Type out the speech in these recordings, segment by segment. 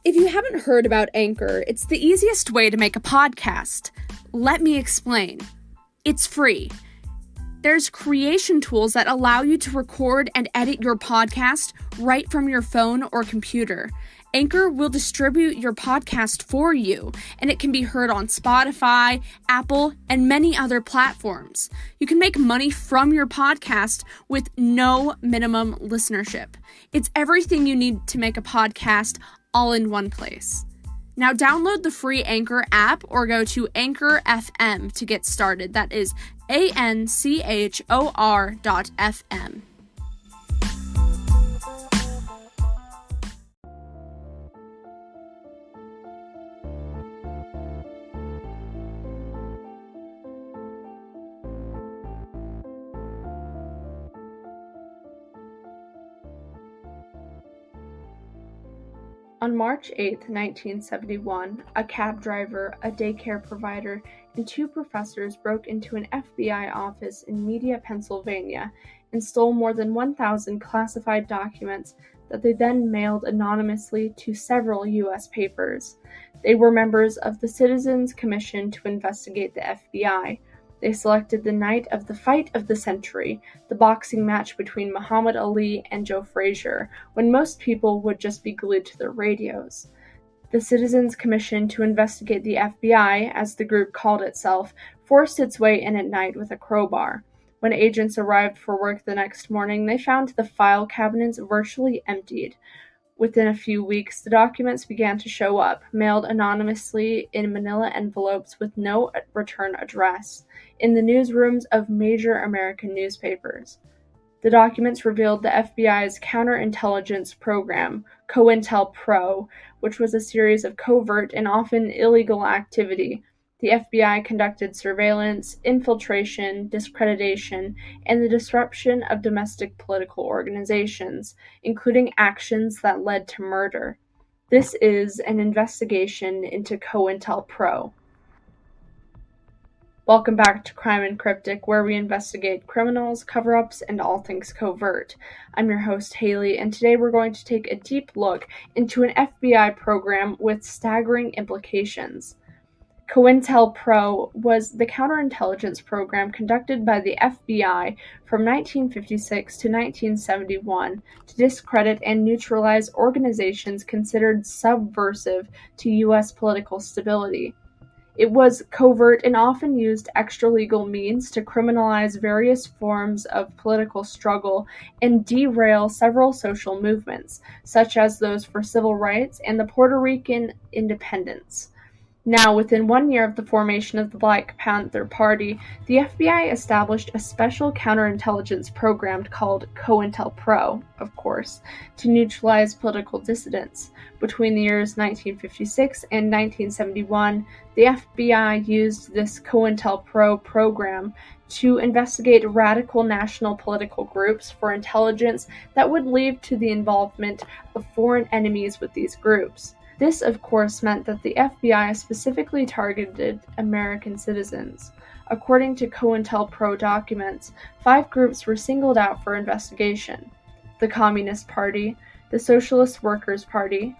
If you haven't heard about Anchor, it's the easiest way to make a podcast. Let me explain. It's free. There's creation tools that allow you to record and edit your podcast right from your phone or computer. Anchor will distribute your podcast for you, and it can be heard on Spotify, Apple, and many other platforms. You can make money from your podcast with no minimum listenership. It's everything you need to make a podcast all in one place. Now download the free Anchor app or go to Anchor FM to get started. That is ANCHOR.FM. On March 8, 1971, a cab driver, a daycare provider, and two professors broke into an FBI office in Media, Pennsylvania, and stole more than 1,000 classified documents that they then mailed anonymously to several U.S. papers. They were members of the Citizens Commission to investigate the FBI. They selected the night of the fight of the century, the boxing match between Muhammad Ali and Joe Frazier, when most people would just be glued to their radios. The Citizens Commission to investigate the FBI, as the group called itself, forced its way in at night with a crowbar. When agents arrived for work the next morning, they found the file cabinets virtually emptied. Within a few weeks, the documents began to show up, mailed anonymously in manila envelopes with no return address, in the newsrooms of major American newspapers. The documents revealed the FBI's counterintelligence program, COINTELPRO, which was a series of covert and often illegal activity. The FBI conducted surveillance, infiltration, discreditation, and the disruption of domestic political organizations, including actions that led to murder. This is an investigation into COINTELPRO. Welcome back to Crime and Cryptic, where we investigate criminals, cover-ups, and all things covert. I'm your host, Haley, and today we're going to take a deep look into an FBI program with staggering implications. COINTELPRO was the counterintelligence program conducted by the FBI from 1956 to 1971 to discredit and neutralize organizations considered subversive to U.S. political stability. It was covert and often used extralegal means to criminalize various forms of political struggle and derail several social movements, such as those for civil rights and the Puerto Rican independence. Now, within 1 year of the formation of the Black Panther Party, the FBI established a special counterintelligence program called COINTELPRO, of course, to neutralize political dissidents. Between the years 1956 and 1971, the FBI used this COINTELPRO program to investigate radical national political groups for intelligence that would lead to the involvement of foreign enemies with these groups. This, of course, meant that the FBI specifically targeted American citizens. According to COINTELPRO documents, 5 groups were singled out for investigation: the Communist Party, the Socialist Workers' Party,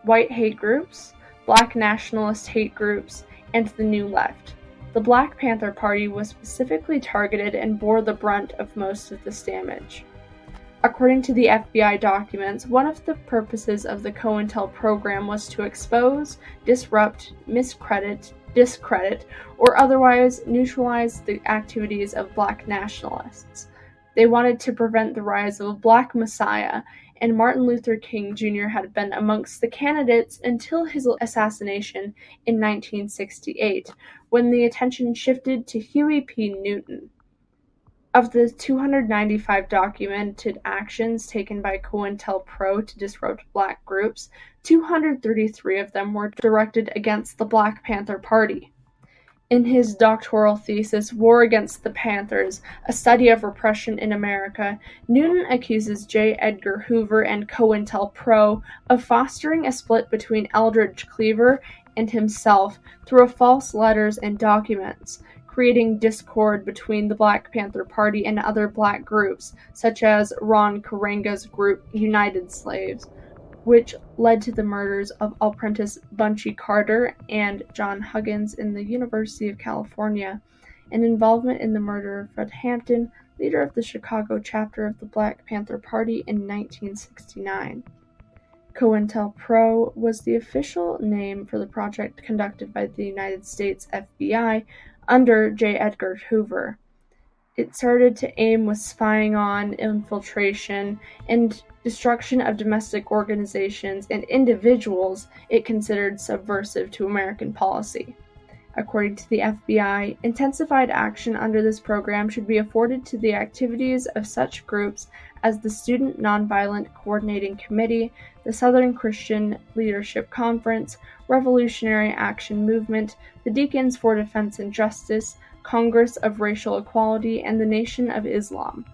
white hate groups, black nationalist hate groups, and the New Left. The Black Panther Party was specifically targeted and bore the brunt of most of this damage. According to the FBI documents, one of the purposes of the COINTEL program was to expose, disrupt, discredit, or otherwise neutralize the activities of black nationalists. They wanted to prevent the rise of a black messiah, and Martin Luther King Jr. had been amongst the candidates until his assassination in 1968, when the attention shifted to Huey P. Newton. Of the 295 documented actions taken by COINTELPRO to disrupt black groups, 233 of them were directed against the Black Panther Party. In his doctoral thesis, War Against the Panthers, A Study of Repression in America, Newton accuses J. Edgar Hoover and COINTELPRO of fostering a split between Eldridge Cleaver and himself through false letters and documents, creating discord between the Black Panther Party and other black groups, such as Ron Karenga's group United Slaves. which led to the murders of Apprentice Bunchy Carter and John Huggins in the University of California, and involvement in the murder of Fred Hampton, leader of the Chicago chapter of the Black Panther Party in 1969. COINTELPRO was the official name for the project conducted by the United States FBI under J. Edgar Hoover. It started to aim with spying on, infiltration, and destruction of domestic organizations and individuals it considered subversive to American policy. According to the FBI, intensified action under this program should be afforded to the activities of such groups as the Student Nonviolent Coordinating Committee, the Southern Christian Leadership Conference, Revolutionary Action Movement, the Deacons for Defense and Justice, Congress of Racial Equality, and the Nation of Islam.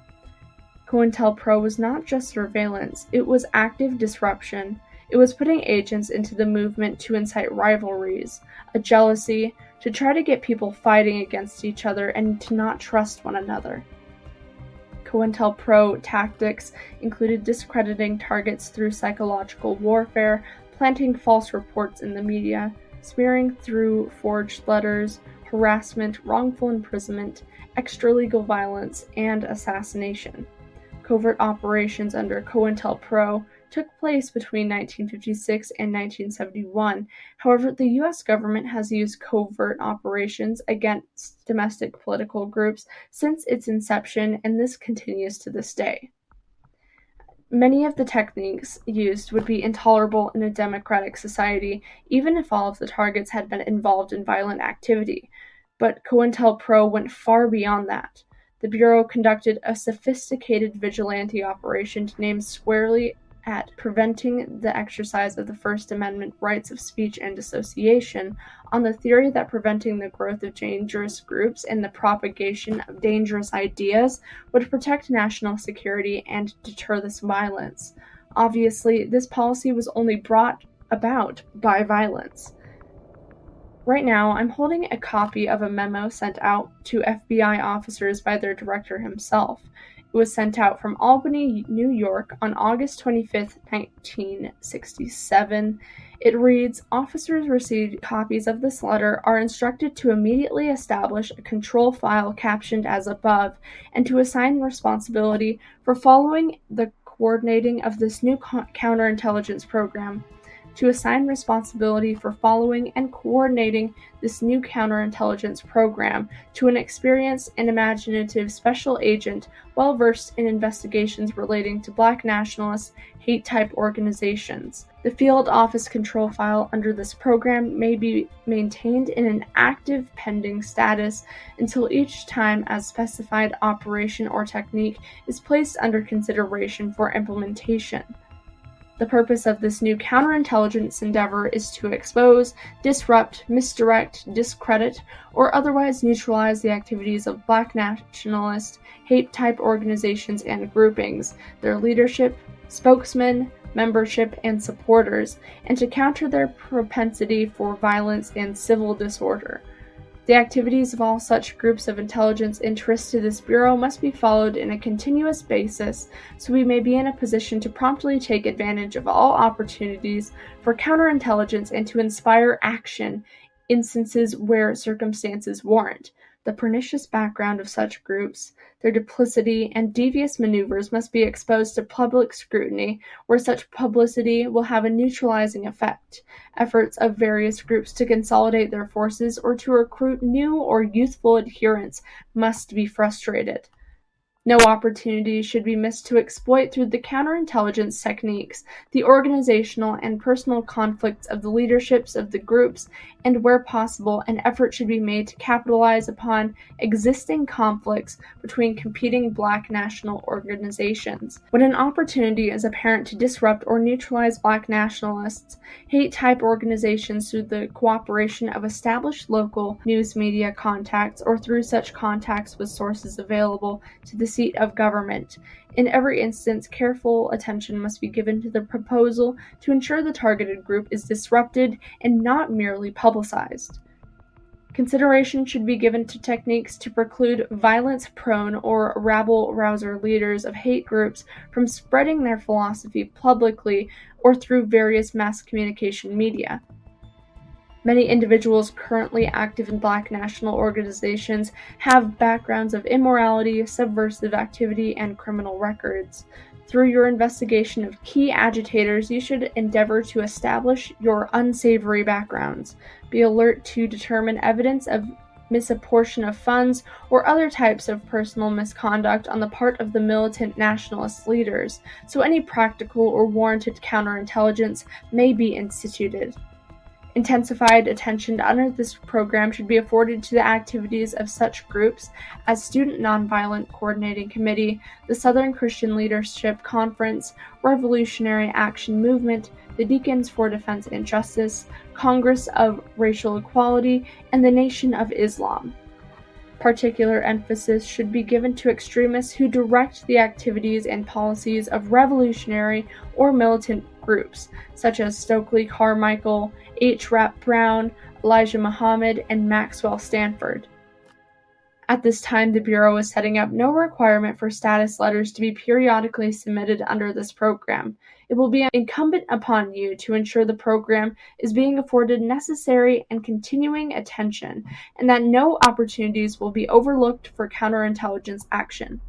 COINTELPRO was not just surveillance, it was active disruption. It was putting agents into the movement to incite rivalries, a jealousy, to try to get people fighting against each other and to not trust one another. COINTELPRO tactics included discrediting targets through psychological warfare, planting false reports in the media, smearing through forged letters, harassment, wrongful imprisonment, extralegal violence, and assassination. Covert operations under COINTELPRO took place between 1956 and 1971. However, the U.S. government has used covert operations against domestic political groups since its inception, and this continues to this day. Many of the techniques used would be intolerable in a democratic society, even if all of the targets had been involved in violent activity. But COINTELPRO went far beyond that. The Bureau conducted a sophisticated vigilante operation aimed squarely at preventing the exercise of the First Amendment rights of speech and association, on the theory that preventing the growth of dangerous groups and the propagation of dangerous ideas would protect national security and deter this violence. Obviously, this policy was only brought about by violence. Right now, I'm holding a copy of a memo sent out to FBI officers by their director himself. It was sent out from Albany, New York on August 25, 1967. It reads, "Officers received copies of this letter are instructed to immediately establish a control file captioned as above and to assign responsibility for following the coordinating of this new counterintelligence program. To assign responsibility for following and coordinating this new counterintelligence program to an experienced and imaginative special agent well versed in investigations relating to Black nationalist hate-type organizations. The field office control file under this program may be maintained in an active pending status until each time as specified operation or technique is placed under consideration for implementation. The purpose of this new counterintelligence endeavor is to expose, disrupt, misdirect, discredit, or otherwise neutralize the activities of Black nationalist, hate-type organizations and groupings, their leadership, spokesmen, membership, and supporters, and to counter their propensity for violence and civil disorder. The activities of all such groups of intelligence interest to this Bureau must be followed in a continuous basis, so we may be in a position to promptly take advantage of all opportunities for counterintelligence and to inspire action in instances where circumstances warrant. The pernicious background of such groups, their duplicity, and devious maneuvers must be exposed to public scrutiny, where such publicity will have a neutralizing effect. Efforts of various groups to consolidate their forces or to recruit new or youthful adherents must be frustrated. No opportunity should be missed to exploit through the counterintelligence techniques the organizational and personal conflicts of the leaderships of the groups, and where possible, an effort should be made to capitalize upon existing conflicts between competing Black national organizations. When an opportunity is apparent to disrupt or neutralize Black nationalists, hate-type organizations through the cooperation of established local news media contacts or through such contacts with sources available to the seat of government. In every instance, careful attention must be given to the proposal to ensure the targeted group is disrupted and not merely publicized. Consideration should be given to techniques to preclude violence-prone or rabble-rouser leaders of hate groups from spreading their philosophy publicly or through various mass communication media. Many individuals currently active in Black national organizations have backgrounds of immorality, subversive activity, and criminal records. Through your investigation of key agitators, you should endeavor to establish your unsavory backgrounds. Be alert to determine evidence of misapportion of funds or other types of personal misconduct on the part of the militant nationalist leaders, so any practical or warranted counterintelligence may be instituted. Intensified attention under this program should be afforded to the activities of such groups as Student Nonviolent Coordinating Committee, the Southern Christian Leadership Conference, Revolutionary Action Movement, the Deacons for Defense and Justice, Congress of Racial Equality, and the Nation of Islam. Particular emphasis should be given to extremists who direct the activities and policies of revolutionary or militant groups, such as Stokely Carmichael, H. Rap Brown, Elijah Muhammad, and Maxwell Stanford. At this time, the Bureau is setting up no requirement for status letters to be periodically submitted under this program. It will be incumbent upon you to ensure the program is being afforded necessary and continuing attention, and that no opportunities will be overlooked for counterintelligence action.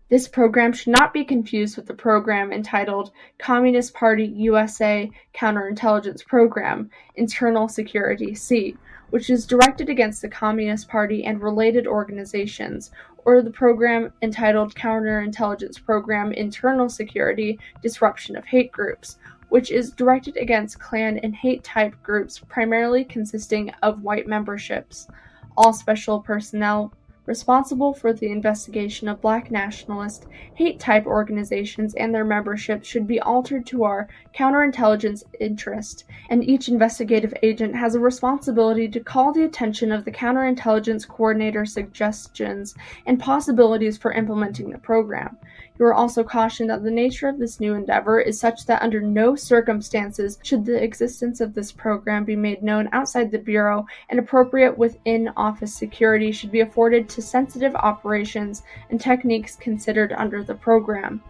This program should not be confused with the program entitled Communist Party USA Counterintelligence Program, Internal Security C, which is directed against the Communist Party and related organizations, or the program entitled Counterintelligence Program Internal Security Disruption of Hate Groups, which is directed against Klan and hate-type groups primarily consisting of white memberships. All special personnel responsible for the investigation of Black nationalist, hate-type organizations and their membership should be altered to our counterintelligence interest, and each investigative agent has a responsibility to call the attention of the counterintelligence coordinator suggestions and possibilities for implementing the program. You are also cautioned that the nature of this new endeavor is such that under no circumstances should the existence of this program be made known outside the Bureau, and appropriate within-office security should be afforded to sensitive operations and techniques considered under the program.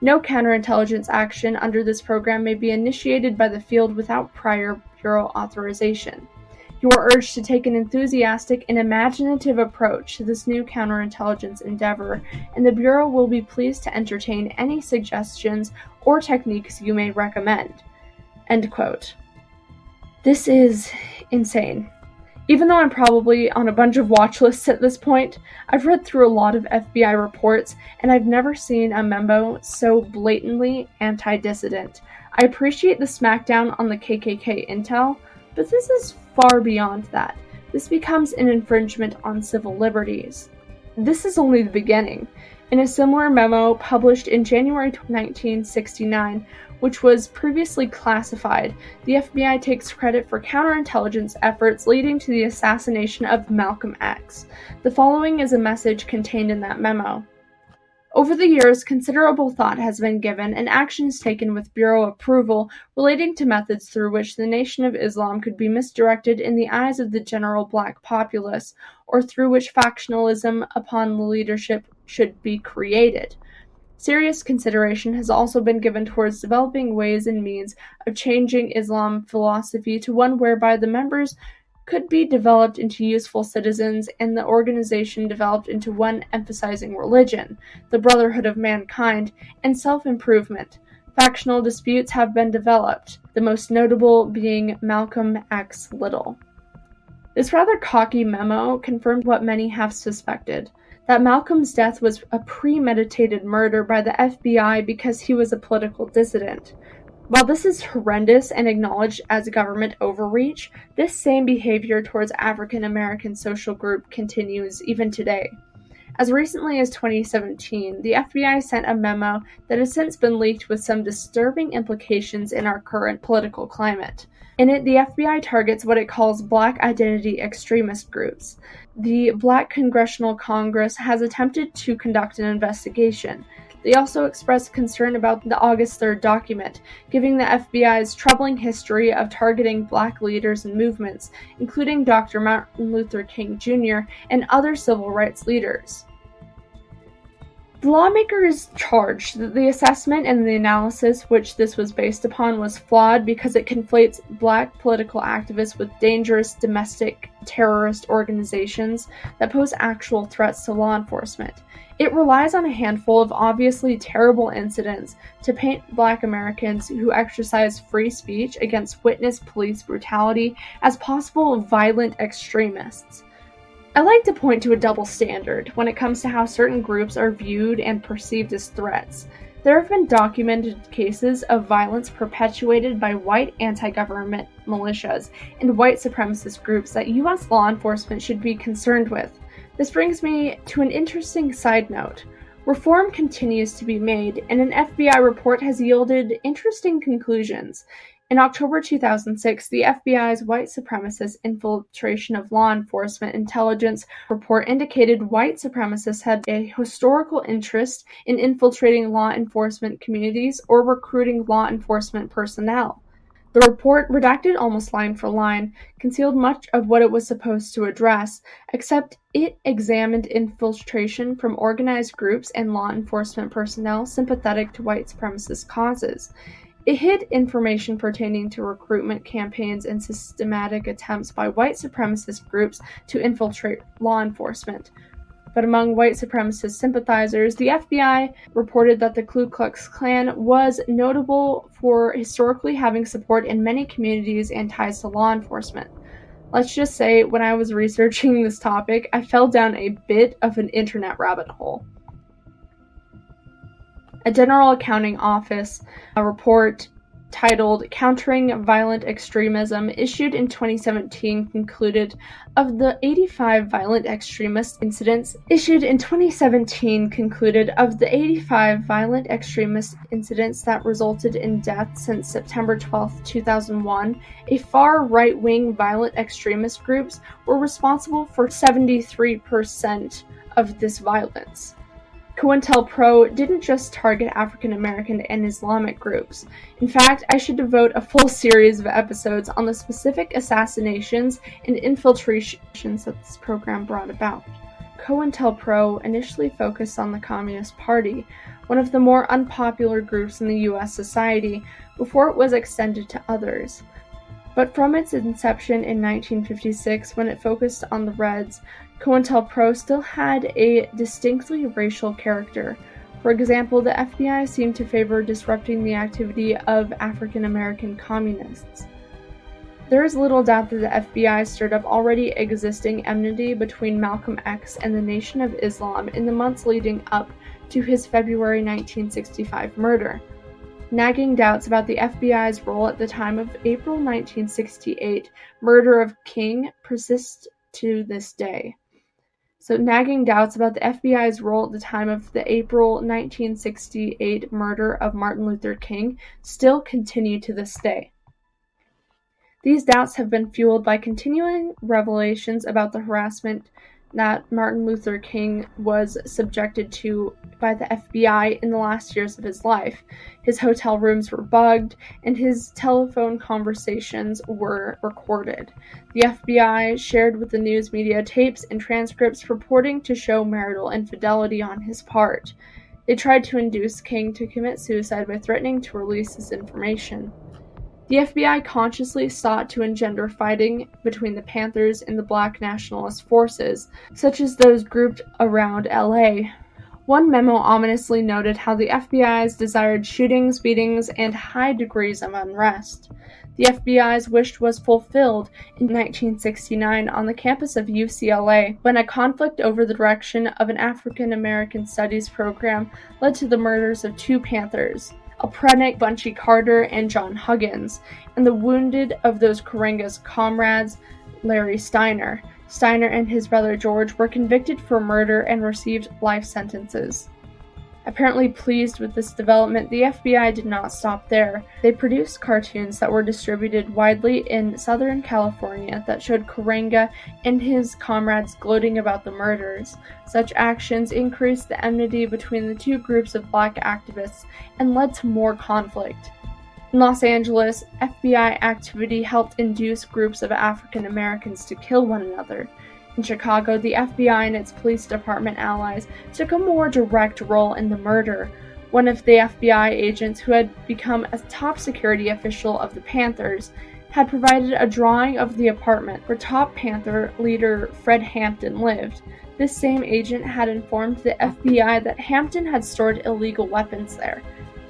No counterintelligence action under this program may be initiated by the field without prior Bureau authorization. You are urged to take an enthusiastic and imaginative approach to this new counterintelligence endeavor, and the Bureau will be pleased to entertain any suggestions or techniques you may recommend." End quote. This is insane. Even though I'm probably on a bunch of watch lists at this point, I've read through a lot of FBI reports, and I've never seen a memo so blatantly anti-dissident. I appreciate the smackdown on the KKK intel, but this is far beyond that. This becomes an infringement on civil liberties. This is only the beginning. In a similar memo published in January 1969, which was previously classified, the FBI takes credit for counterintelligence efforts leading to the assassination of Malcolm X. The following is a message contained in that memo. Over the years, considerable thought has been given and actions taken with Bureau approval relating to methods through which the Nation of Islam could be misdirected in the eyes of the general Black populace, or through which factionalism upon the leadership should be created. Serious consideration has also been given towards developing ways and means of changing Islam philosophy to one whereby the members could be developed into useful citizens and the organization developed into one emphasizing religion, the brotherhood of mankind, and self-improvement. Factional disputes have been developed, the most notable being Malcolm X Little. This rather cocky memo confirmed what many have suspected, that Malcolm's death was a premeditated murder by the FBI because he was a political dissident. While this is horrendous and acknowledged as government overreach, this same behavior towards African American social group continues even today. As recently as 2017, the FBI sent a memo that has since been leaked with some disturbing implications in our current political climate. In it, the FBI targets what it calls Black identity extremist groups. The Black Congressional Congress has attempted to conduct an investigation. They also expressed concern about the August 3rd document, giving the FBI's troubling history of targeting Black leaders and movements, including Dr. Martin Luther King Jr. and other civil rights leaders. The lawmakers charged that the assessment and the analysis which this was based upon was flawed because it conflates Black political activists with dangerous domestic terrorist organizations that pose actual threats to law enforcement. It relies on a handful of obviously terrible incidents to paint Black Americans who exercise free speech against witness police brutality as possible violent extremists. I like to point to a double standard when it comes to how certain groups are viewed and perceived as threats. There have been documented cases of violence perpetuated by white anti-government militias and white supremacist groups that U.S. law enforcement should be concerned with. This brings me to an interesting side note. Reform continues to be made, and an FBI report has yielded interesting conclusions. In October 2006, the FBI's white supremacist infiltration of law enforcement intelligence report indicated white supremacists had a historical interest in infiltrating law enforcement communities or recruiting law enforcement personnel. The report, redacted almost line for line, concealed much of what it was supposed to address, except it examined infiltration from organized groups and law enforcement personnel sympathetic to white supremacist causes. It hid information pertaining to recruitment campaigns and systematic attempts by white supremacist groups to infiltrate law enforcement. But among white supremacist sympathizers, the FBI reported that the Ku Klux Klan was notable for historically having support in many communities and ties to law enforcement. Let's just say, when I was researching this topic, I fell down a bit of an internet rabbit hole. A General Accounting Office report titled Countering Violent Extremism, issued in 2017, concluded of the 85 violent extremist incidents that resulted in death since September 12, 2001, a far right-wing violent extremist groups were responsible for 73% of this violence. COINTELPRO didn't just target African American and Islamic groups. In fact, I should devote a full series of episodes on the specific assassinations and infiltrations that this program brought about. COINTELPRO initially focused on the Communist Party, one of the more unpopular groups in the U.S. society, before it was extended to others. But from its inception in 1956, when it focused on the Reds, COINTELPRO still had a distinctly racial character. For example, the FBI seemed to favor disrupting the activity of African American communists. There is little doubt that the FBI stirred up already existing enmity between Malcolm X and the Nation of Islam in the months leading up to his February 1965 murder. Nagging doubts about the FBI's role at the time of April 1968 murder of King persist to this day. So nagging doubts about the FBI's role at the time of the April 1968 murder of Martin Luther King still continue to this day. These doubts have been fueled by continuing revelations about the harassment that Martin Luther King was subjected to by the FBI in the last years of his life. His hotel rooms were bugged, and his telephone conversations were recorded. The FBI shared with the news media tapes and transcripts purporting to show marital infidelity on his part. They tried to induce King to commit suicide by threatening to release this information. The FBI consciously sought to engender fighting between the Panthers and the Black nationalist forces, such as those grouped around LA. One memo ominously noted how the FBI's desired shootings, beatings, and high degrees of unrest. The FBI's wish was fulfilled in 1969 on the campus of UCLA, when a conflict over the direction of an African American Studies program led to the murders of two Panthers, Alprenick Bunchy Carter and John Huggins, and the wounded of those Karenga's comrades, Larry Steiner. Steiner and his brother George were convicted for murder and received life sentences. Apparently pleased with this development, the FBI did not stop there. They produced cartoons that were distributed widely in Southern California that showed Karenga and his comrades gloating about the murders. Such actions increased the enmity between the two groups of Black activists and led to more conflict. In Los Angeles, FBI activity helped induce groups of African Americans to kill one another. In Chicago, the FBI and its police department allies took a more direct role in the murder. One of the FBI agents, who had become a top security official of the Panthers, had provided a drawing of the apartment where top Panther leader Fred Hampton lived. This same agent had informed the FBI that Hampton had stored illegal weapons there.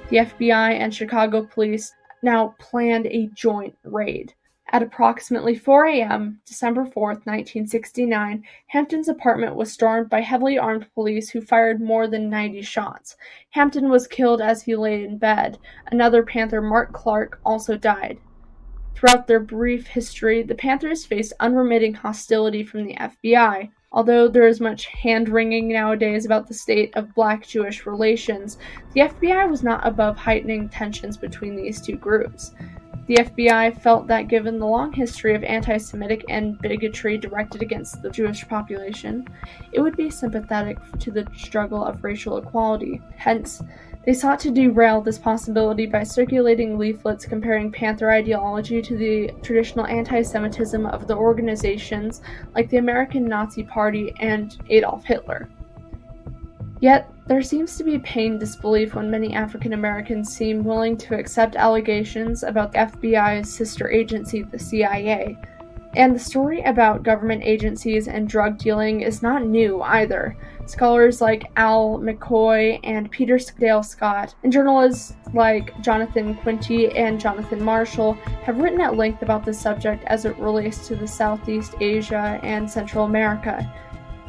The FBI and Chicago police now planned a joint raid. At approximately 4 a.m., December 4, 1969, Hampton's apartment was stormed by heavily armed police who fired more than 90 shots. Hampton was killed as he lay in bed. Another Panther, Mark Clark, also died. Throughout their brief history, the Panthers faced unremitting hostility from the FBI. Although there is much hand-wringing nowadays about the state of Black-Jewish relations, the FBI was not above heightening tensions between these two groups. The FBI felt that given the long history of anti-Semitic and bigotry directed against the Jewish population, it would be sympathetic to the struggle of racial equality. Hence, they sought to derail this possibility by circulating leaflets comparing Panther ideology to the traditional anti-Semitism of the organizations like the American Nazi Party and Adolf Hitler. Yet, there seems to be pained disbelief when many African Americans seem willing to accept allegations about the FBI's sister agency, the CIA. And the story about government agencies and drug dealing is not new either. Scholars like Al McCoy and Peter Dale Scott, and journalists like Jonathan Quinty and Jonathan Marshall have written at length about this subject as it relates to the Southeast Asia and Central America.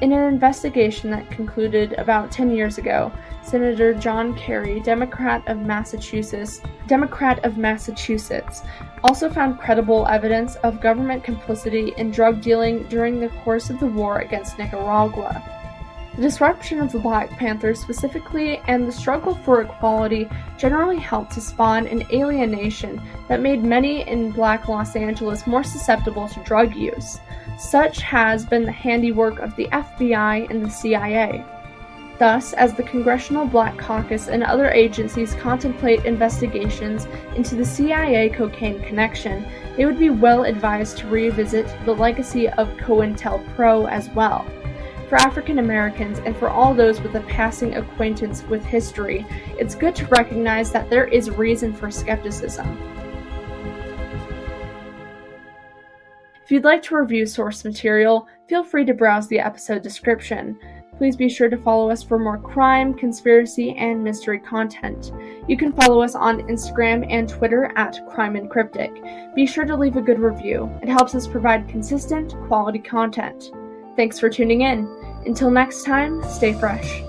In an investigation that concluded about 10 years ago, Senator John Kerry, Democrat of Massachusetts, also found credible evidence of government complicity in drug dealing during the course of the war against Nicaragua. The disruption of the Black Panthers specifically and the struggle for equality generally helped to spawn an alienation that made many in Black Los Angeles more susceptible to drug use. Such has been the handiwork of the FBI and the CIA. Thus, as the Congressional Black Caucus and other agencies contemplate investigations into the CIA cocaine connection, they would be well advised to revisit the legacy of COINTELPRO as well. For African Americans and for all those with a passing acquaintance with history, it's good to recognize that there is reason for skepticism. If you'd like to review source material, feel free to browse the episode description. Please be sure to follow us for more crime, conspiracy, and mystery content. You can follow us on Instagram and Twitter at Crime and Cryptic. Be sure to leave a good review. It helps us provide consistent, quality content. Thanks for tuning in. Until next time, stay fresh.